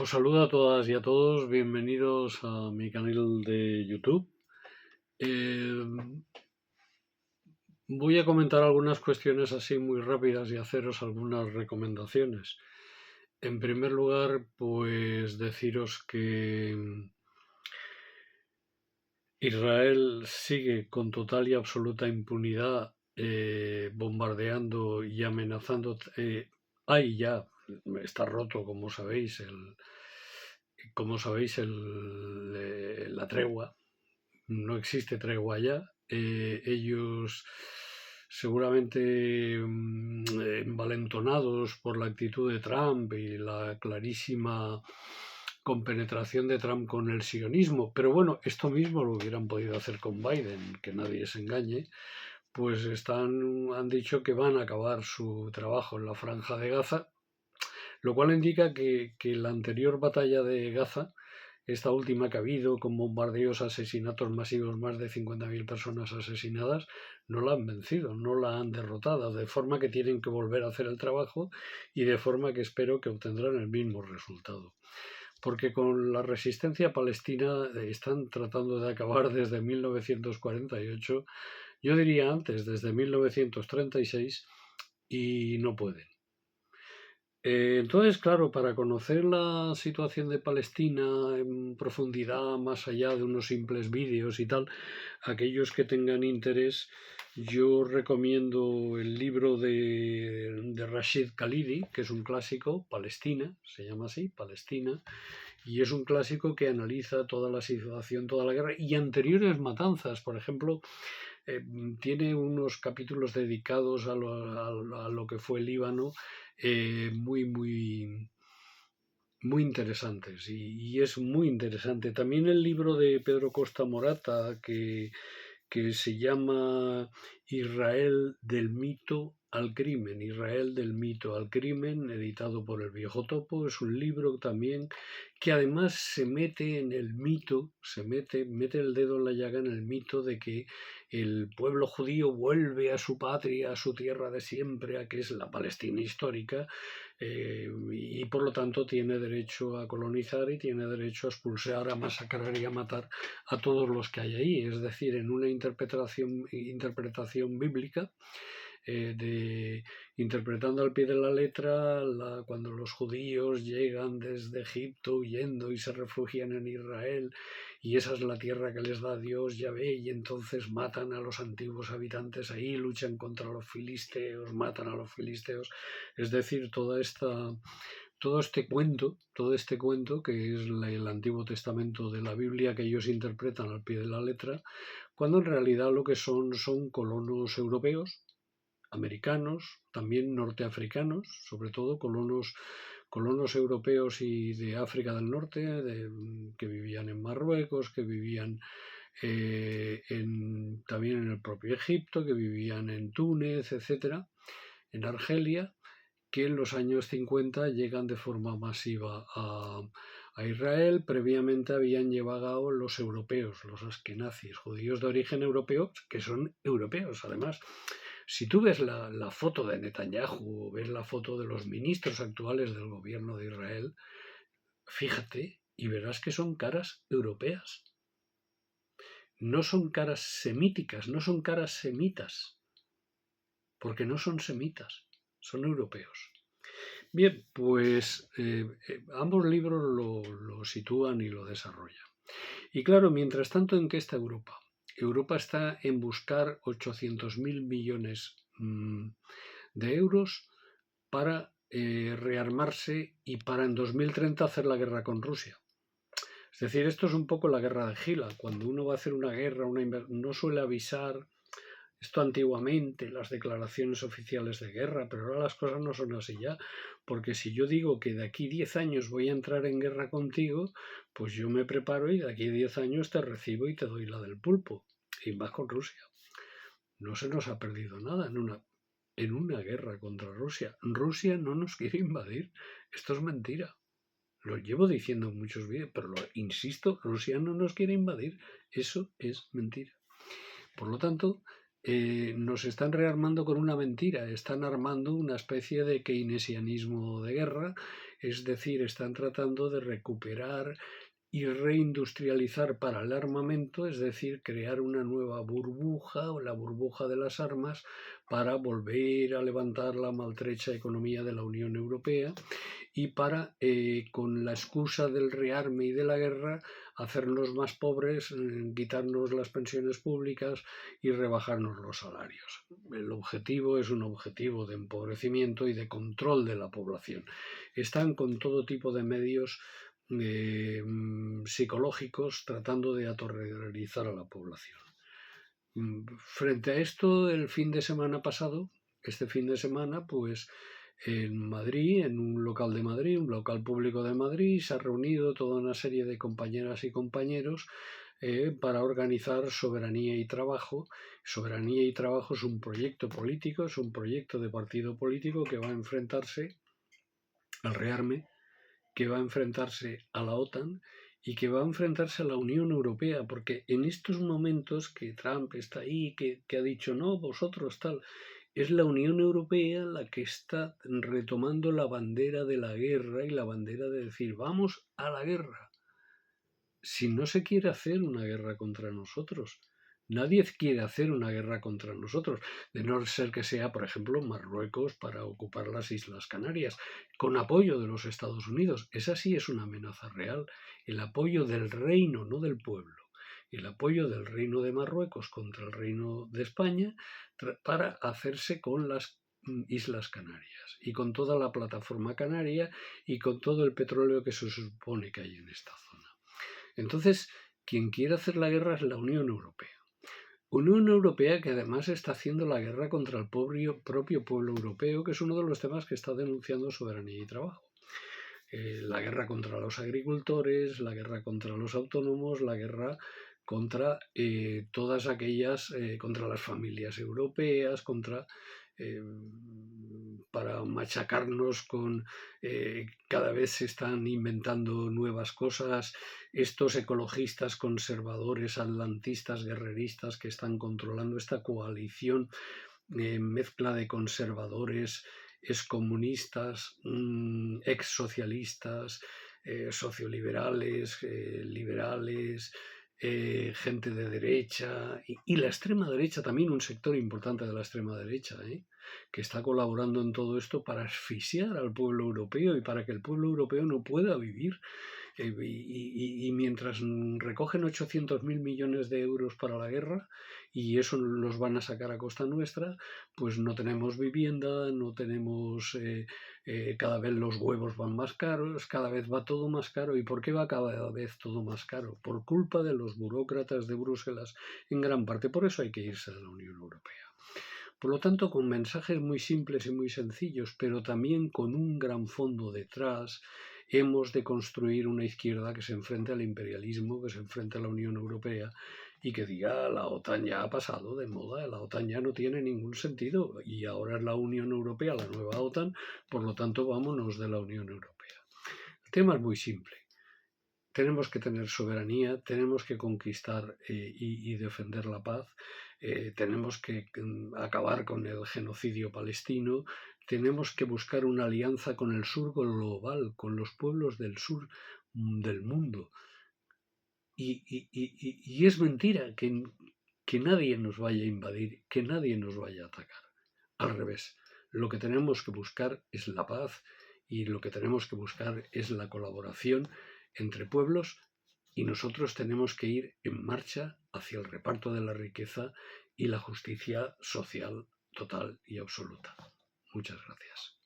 Os saludo a todas y a todos, bienvenidos a mi canal de YouTube. Voy a comentar algunas cuestiones así muy rápidas y haceros algunas recomendaciones. En primer lugar, pues deciros que Israel sigue con total y absoluta impunidad bombardeando y amenazando. Hay ya, está roto, la tregua. No existe tregua ya. Ellos seguramente envalentonados por la actitud de Trump y la clarísima compenetración de Trump con el sionismo, pero bueno, esto mismo lo hubieran podido hacer con Biden, que nadie se engañe, pues han dicho que van a acabar su trabajo en la Franja de Gaza, lo cual indica que la anterior batalla de Gaza, esta última que ha habido, con bombardeos, asesinatos masivos, más de 50.000 personas asesinadas, no la han vencido, no la han derrotado, de forma que tienen que volver a hacer el trabajo y de forma que espero que obtendrán el mismo resultado. Porque con la resistencia palestina están tratando de acabar desde 1948, yo diría antes, desde 1936, y no pueden. Entonces, claro, para conocer la situación de Palestina en profundidad, más allá de unos simples vídeos y tal, aquellos que tengan interés, yo recomiendo el libro de Rashid Khalidi, que es un clásico, Palestina, se llama así, Palestina, y es un clásico que analiza toda la situación, toda la guerra y anteriores matanzas. Por ejemplo, tiene unos capítulos dedicados a lo que fue el Líbano, muy interesantes, y es muy interesante. También el libro de Pedro Costa Morata, que se llama Israel del mito al crimen, Israel del mito al crimen, editado por El Viejo Topo. Es un libro también que además se mete en el mito, mete el dedo en la llaga en el mito de que el pueblo judío vuelve a su patria, a su tierra de siempre, a que es la Palestina histórica, y por lo tanto tiene derecho a colonizar y tiene derecho a expulsar, a masacrar y a matar a todos los que hay ahí. Es decir, en una interpretación bíblica, interpretando al pie de la letra, cuando los judíos llegan desde Egipto huyendo y se refugian en Israel, y esa es la tierra que les da Dios, Yahvé, y entonces matan a los antiguos habitantes ahí, luchan contra los filisteos, matan a los filisteos. Es decir, todo este cuento que es el Antiguo Testamento de la Biblia, que ellos interpretan al pie de la letra, cuando en realidad lo que son colonos europeos, americanos, también norteafricanos, sobre todo colonos europeos y de África del Norte, que vivían en Marruecos, que vivían también en el propio Egipto, que vivían en Túnez, etcétera, en Argelia, que en los años 50 llegan de forma masiva a Israel. Previamente habían llegado los europeos, los askenazis, judíos de origen europeo, que son europeos además. Si tú ves la foto de Netanyahu o ves la foto de los ministros actuales del gobierno de Israel, fíjate y verás que son caras europeas. No son caras semíticas, no son caras semitas, porque no son semitas, son europeos. Bien, pues ambos libros lo sitúan y lo desarrollan. Y claro, mientras tanto, ¿en qué está Europa? Europa está en buscar 800.000 millones de euros para rearmarse y para en 2030 hacer la guerra con Rusia. Es decir, esto es un poco la guerra de Gila. Cuando uno va a hacer una guerra, no suele avisar. Esto antiguamente, las declaraciones oficiales de guerra, pero ahora las cosas no son así ya, porque si yo digo que de aquí 10 años voy a entrar en guerra contigo, pues yo me preparo y de aquí 10 años te recibo y te doy la del pulpo, y más con Rusia. No se nos ha perdido nada en una guerra contra Rusia. Rusia no nos quiere invadir, esto es mentira. Lo llevo diciendo en muchos vídeos, pero insisto, Rusia no nos quiere invadir, eso es mentira. Por lo tanto, nos están rearmando con una mentira, están armando una especie de keynesianismo de guerra, es decir, están tratando de recuperar y reindustrializar para el armamento, es decir, crear una nueva burbuja o la burbuja de las armas para volver a levantar la maltrecha economía de la Unión Europea y para, con la excusa del rearme y de la guerra, hacernos más pobres, quitarnos las pensiones públicas y rebajarnos los salarios. El objetivo es un objetivo de empobrecimiento y de control de la población. Están con todo tipo de medios psicológicos tratando de aterrorizar a la población. Frente a esto, el fin de semana pasado, este fin de semana, pues en Madrid, en un local de Madrid, un local público de Madrid, se ha reunido toda una serie de compañeras y compañeros para organizar Soberanía y Trabajo. Soberanía y Trabajo es un proyecto político, es un proyecto de partido político que va a enfrentarse al rearme, que va a enfrentarse a la OTAN y que va a enfrentarse a la Unión Europea, porque en estos momentos que Trump está ahí, que ha dicho, no, vosotros tal, es la Unión Europea la que está retomando la bandera de la guerra y la bandera de decir, vamos a la guerra. Si no se quiere hacer una guerra contra nosotros, nadie quiere hacer una guerra contra nosotros, de no ser que sea, por ejemplo, Marruecos para ocupar las Islas Canarias, con apoyo de los Estados Unidos. Esa sí es una amenaza real, el apoyo del reino, no del pueblo. El apoyo del reino de Marruecos contra el reino de España para hacerse con las Islas Canarias y con toda la plataforma canaria y con todo el petróleo que se supone que hay en esta zona. Entonces, quien quiere hacer la guerra es la Unión Europea. Unión Europea que además está haciendo la guerra contra el propio pueblo europeo, que es uno de los temas que está denunciando Soberanía y Trabajo. La guerra contra los agricultores, la guerra contra los autónomos, la guerra contra todas aquellas, contra las familias europeas, para machacarnos con, cada vez se están inventando nuevas cosas, estos ecologistas, conservadores, atlantistas, guerreristas que están controlando esta coalición, mezcla de conservadores, excomunistas, exsocialistas, socioliberales, liberales, gente de derecha y la extrema derecha, también un sector importante de la extrema derecha, que está colaborando en todo esto para asfixiar al pueblo europeo y para que el pueblo europeo no pueda vivir. Y mientras recogen 800.000 millones de euros para la guerra y eso los van a sacar a costa nuestra, pues no tenemos vivienda, no tenemos, cada vez los huevos van más caros, cada vez va todo más caro. ¿Y por qué va cada vez todo más caro? Por culpa de los burócratas de Bruselas, en gran parte. Por eso hay que irse de la Unión Europea. Por lo tanto, con mensajes muy simples y muy sencillos, pero también con un gran fondo detrás, hemos de construir una izquierda que se enfrente al imperialismo, que se enfrente a la Unión Europea y que diga la OTAN ya ha pasado de moda, la OTAN ya no tiene ningún sentido y ahora es la Unión Europea, la nueva OTAN, por lo tanto vámonos de la Unión Europea. El tema es muy simple. Tenemos que tener soberanía, tenemos que conquistar y defender la paz, tenemos que acabar con el genocidio palestino, tenemos que buscar una alianza con el sur global, con los pueblos del sur del mundo. Y es mentira que nadie nos vaya a invadir, que nadie nos vaya a atacar. Al revés, lo que tenemos que buscar es la paz y lo que tenemos que buscar es la colaboración entre pueblos y nosotros tenemos que ir en marcha hacia el reparto de la riqueza y la justicia social total y absoluta. Muchas gracias.